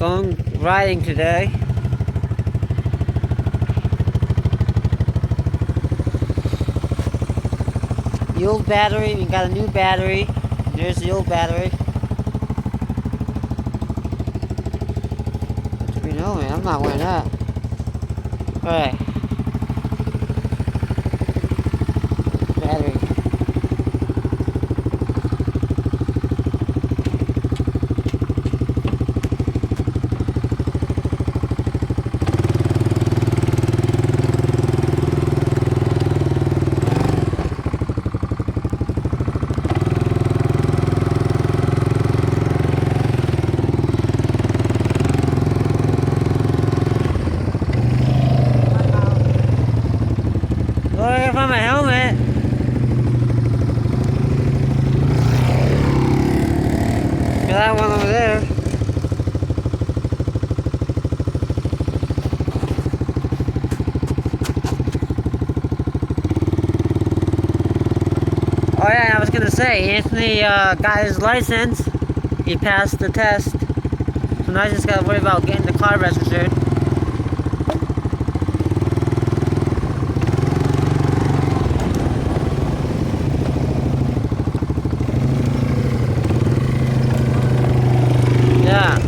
going riding today. The old battery, we got a new battery. There's the old battery. You know me, I'm not wearing that. Alright. Battery. Oh, I gotta find my helmet. Got that one over there. Oh yeah, I was gonna say, Anthony got his license. He passed the test. So now I just gotta worry about getting the car registered. Yeah.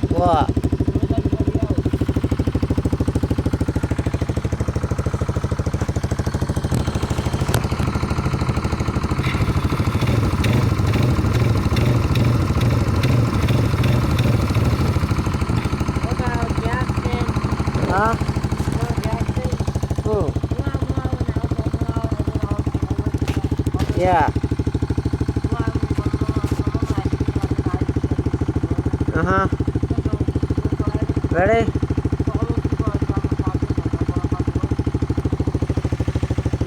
What? Huh? Who? Yeah. Uh-huh. Ready?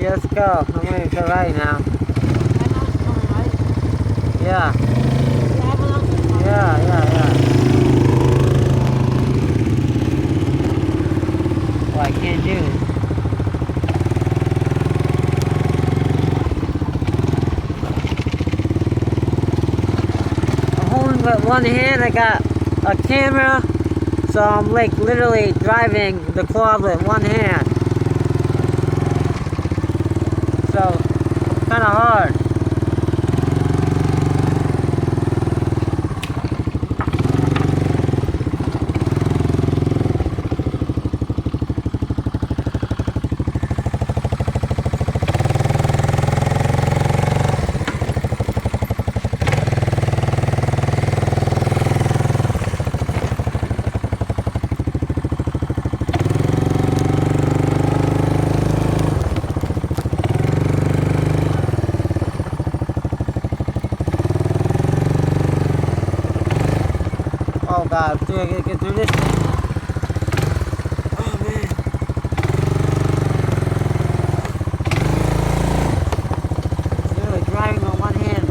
Yeah, let's go. I'm ready to go right now. Yeah. Yeah. Well, I can't do it. I'm holding with one hand. I got a camera, so I'm like literally driving the quad with one hand. So kind of hard. Oh God, do I gotta get through this? Oh man. Literally driving on one hand.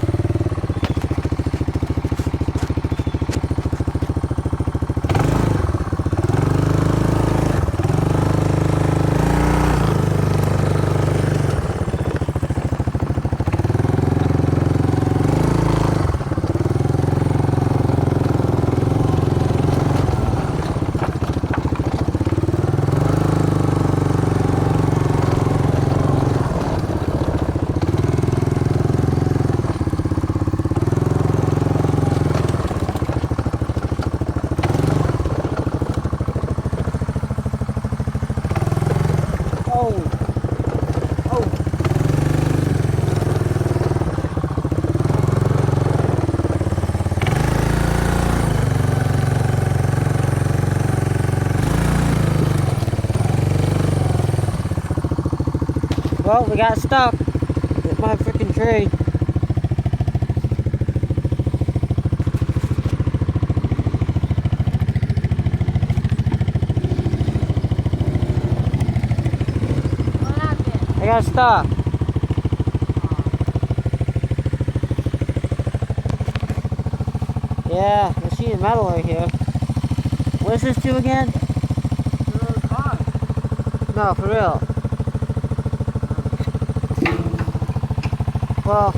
Well, we got stuck with my freaking tree. I got stuck. Yeah, the sheet of metal right here. What's this to again? Another car. No, for real. Well,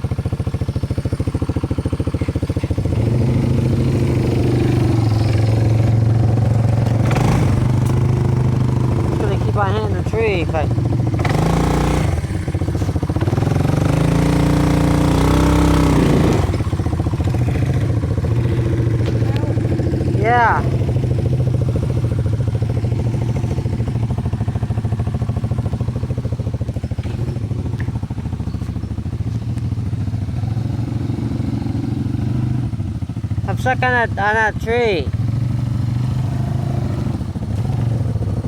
I'm just gonna keep on hitting the tree, but yeah. I'm stuck on that tree.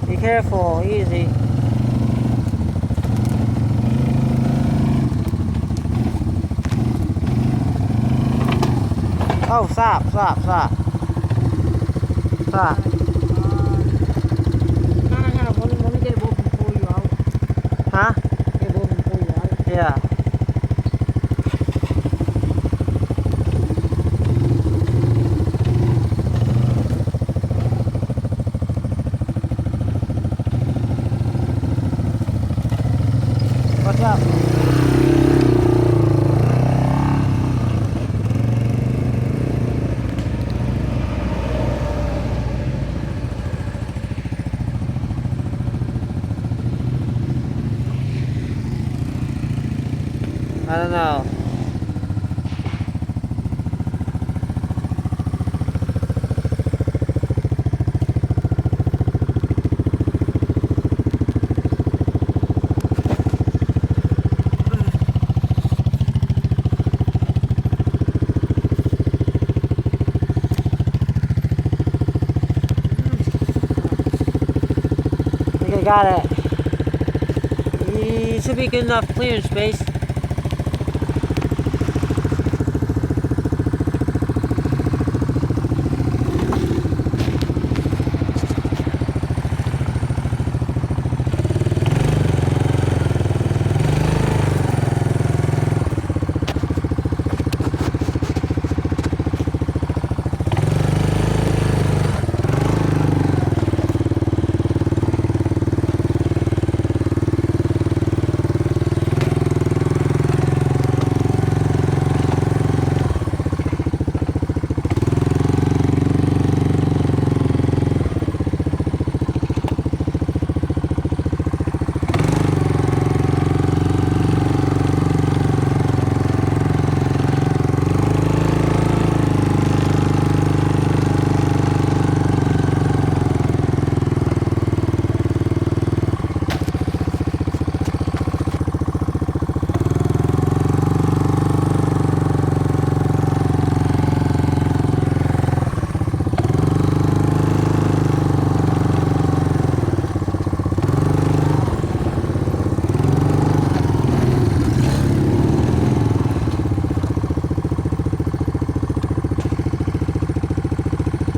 Be careful, easy. Oh, stop. Stop. Let me get a boat and pull you out. Huh? Get a boat and pull you out. Yeah. What's up? I don't know. I think I got it. You should be good enough clearing space.